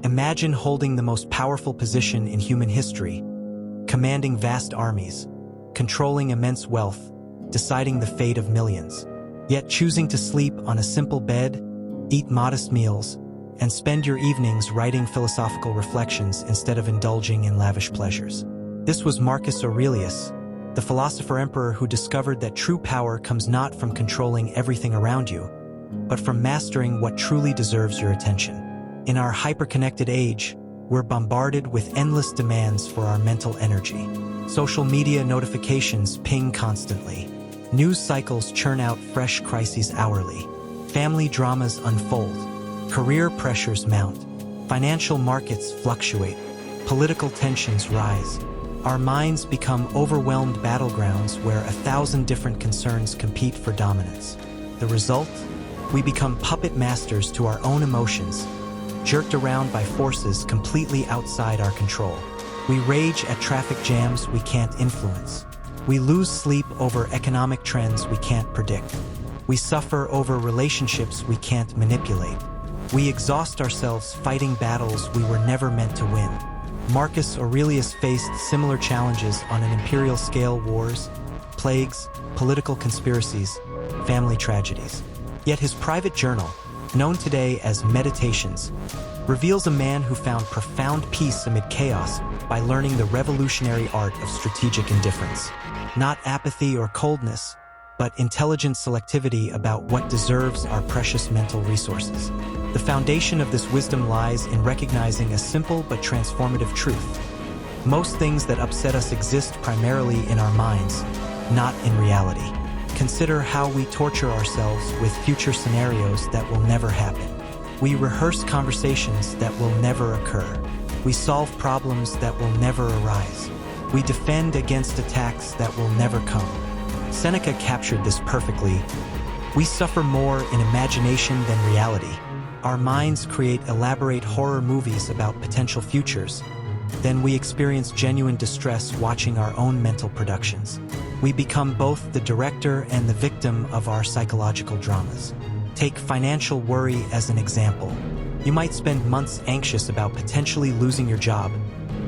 Imagine holding the most powerful position in human history, commanding vast armies, controlling immense wealth, deciding the fate of millions, yet choosing to sleep on a simple bed, eat modest meals, and spend your evenings writing philosophical reflections instead of indulging in lavish pleasures. This was Marcus Aurelius, the philosopher-emperor who discovered that true power comes not from controlling everything around you, but from mastering what truly deserves your attention. In our hyper-connected age, we're bombarded with endless demands for our mental energy. Social media notifications ping constantly. News cycles churn out fresh crises hourly. Family dramas unfold. Career pressures mount. Financial markets fluctuate. Political tensions rise. Our minds become overwhelmed battlegrounds where 1,000 different concerns compete for dominance. The result? We become puppet masters to our own emotions, jerked around by forces completely outside our control. We rage at traffic jams we can't influence. We lose sleep over economic trends we can't predict. We suffer over relationships we can't manipulate. We exhaust ourselves fighting battles we were never meant to win. Marcus Aurelius faced similar challenges on an imperial scale: wars, plagues, political conspiracies, family tragedies. Yet his private journal, known today as Meditations, reveals a man who found profound peace amid chaos by learning the revolutionary art of strategic indifference. Not apathy or coldness, but intelligent selectivity about what deserves our precious mental resources. The foundation of this wisdom lies in recognizing a simple but transformative truth. Most things that upset us exist primarily in our minds, not in reality. Consider how we torture ourselves with future scenarios that will never happen. We rehearse conversations that will never occur. We solve problems that will never arise. We defend against attacks that will never come. Seneca captured this perfectly. We suffer more in imagination than reality. Our minds create elaborate horror movies about potential futures. Then we experience genuine distress watching our own mental productions. We become both the director and the victim of our psychological dramas. Take financial worry as an example. You might spend months anxious about potentially losing your job,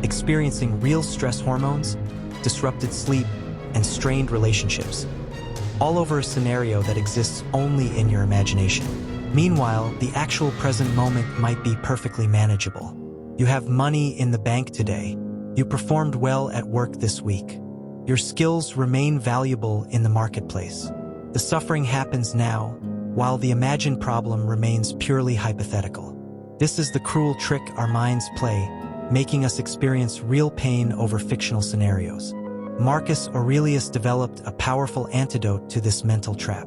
experiencing real stress hormones, disrupted sleep, and strained relationships, all over a scenario that exists only in your imagination. Meanwhile, the actual present moment might be perfectly manageable. You have money in the bank today. You performed well at work this week. Your skills remain valuable in the marketplace. The suffering happens now, while the imagined problem remains purely hypothetical. This is the cruel trick our minds play, making us experience real pain over fictional scenarios. Marcus Aurelius developed a powerful antidote to this mental trap.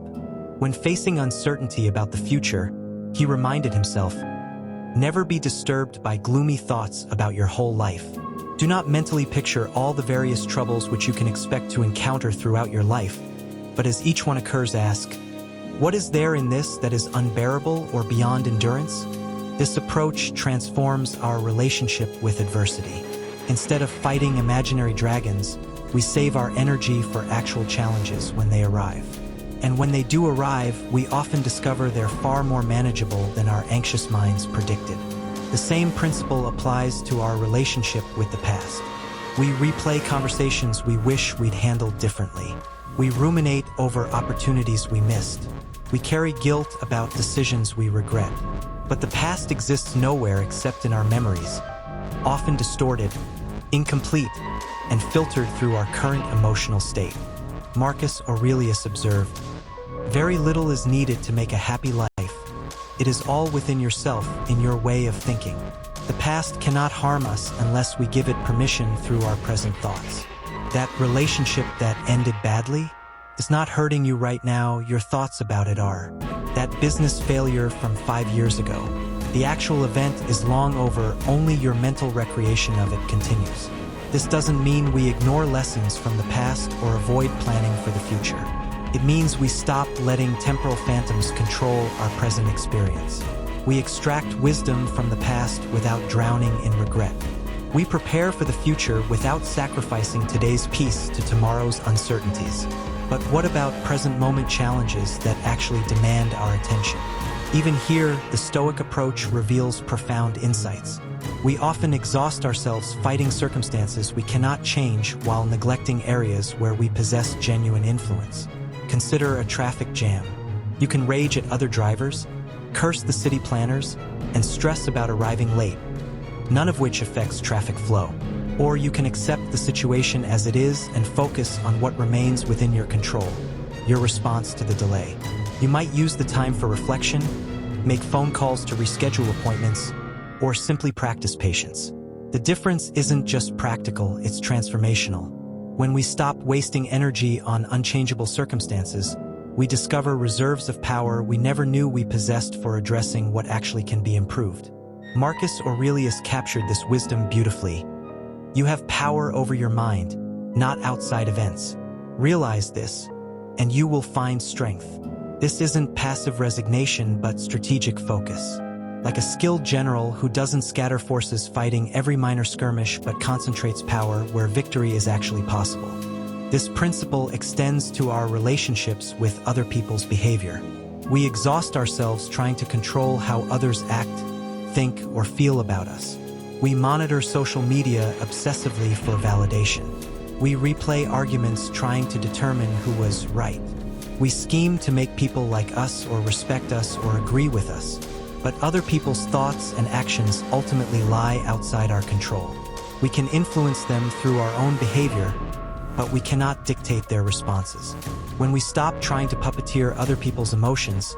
When facing uncertainty about the future, he reminded himself, never be disturbed by gloomy thoughts about your whole life. Do not mentally picture all the various troubles which you can expect to encounter throughout your life, but as each one occurs, ask, what is there in this that is unbearable or beyond endurance? This approach transforms our relationship with adversity. Instead of fighting imaginary dragons, we save our energy for actual challenges when they arrive. And when they do arrive, we often discover they're far more manageable than our anxious minds predicted. The same principle applies to our relationship with the past. We replay conversations we wish we'd handled differently. We ruminate over opportunities we missed. We carry guilt about decisions we regret. But the past exists nowhere except in our memories, often distorted, incomplete, and filtered through our current emotional state. Marcus Aurelius observed, very little is needed to make a happy life. It is all within yourself, in your way of thinking. The past cannot harm us unless we give it permission through our present thoughts. That relationship that ended badly is not hurting you right now, your thoughts about it are. That business failure from 5 years ago, the actual event is long over, only your mental recreation of it continues. This doesn't mean we ignore lessons from the past or avoid planning for the future. It means we stop letting temporal phantoms control our present experience. We extract wisdom from the past without drowning in regret. We prepare for the future without sacrificing today's peace to tomorrow's uncertainties. But what about present moment challenges that actually demand our attention? Even here, the Stoic approach reveals profound insights. We often exhaust ourselves fighting circumstances we cannot change while neglecting areas where we possess genuine influence. Consider a traffic jam. You can rage at other drivers, curse the city planners, and stress about arriving late, none of which affects traffic flow. Or you can accept the situation as it is and focus on what remains within your control, your response to the delay. You might use the time for reflection, make phone calls to reschedule appointments, or simply practice patience. The difference isn't just practical, it's transformational. When we stop wasting energy on unchangeable circumstances, we discover reserves of power we never knew we possessed for addressing what actually can be improved. Marcus Aurelius captured this wisdom beautifully. You have power over your mind, not outside events. Realize this, and you will find strength. This isn't passive resignation, but strategic focus. Like a skilled general who doesn't scatter forces fighting every minor skirmish but concentrates power where victory is actually possible. This principle extends to our relationships with other people's behavior. We exhaust ourselves trying to control how others act, think, or feel about us. We monitor social media obsessively for validation. We replay arguments trying to determine who was right. We scheme to make people like us or respect us or agree with us. But other people's thoughts and actions ultimately lie outside our control. We can influence them through our own behavior, but we cannot dictate their responses. When we stop trying to puppeteer other people's emotions,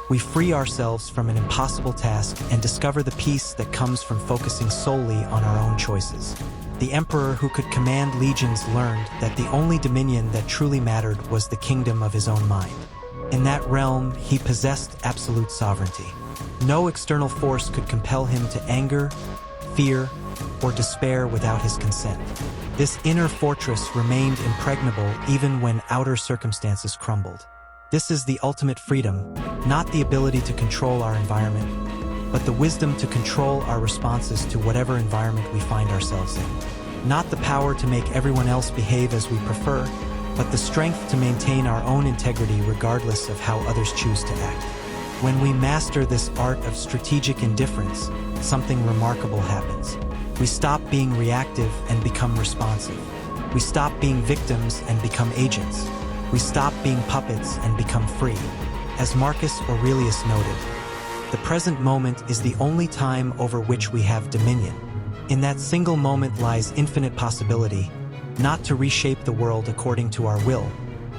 we free ourselves from an impossible task and discover the peace that comes from focusing solely on our own choices. The emperor who could command legions learned that the only dominion that truly mattered was the kingdom of his own mind. In that realm, he possessed absolute sovereignty. No external force could compel him to anger, fear, or despair without his consent. This inner fortress remained impregnable even when outer circumstances crumbled. This is the ultimate freedom, not the ability to control our environment, but the wisdom to control our responses to whatever environment we find ourselves in. Not the power to make everyone else behave as we prefer, but the strength to maintain our own integrity regardless of how others choose to act. When we master this art of strategic indifference, something remarkable happens. We stop being reactive and become responsive. We stop being victims and become agents. We stop being puppets and become free. As Marcus Aurelius noted, the present moment is the only time over which we have dominion. In that single moment lies infinite possibility, not to reshape the world according to our will,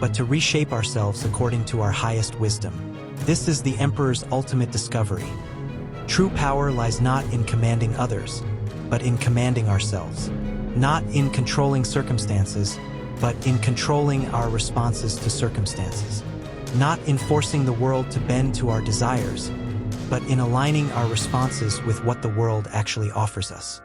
but to reshape ourselves according to our highest wisdom. This is the emperor's ultimate discovery. True power lies not in commanding others, but in commanding ourselves. Not in controlling circumstances, but in controlling our responses to circumstances. Not in forcing the world to bend to our desires, but in aligning our responses with what the world actually offers us.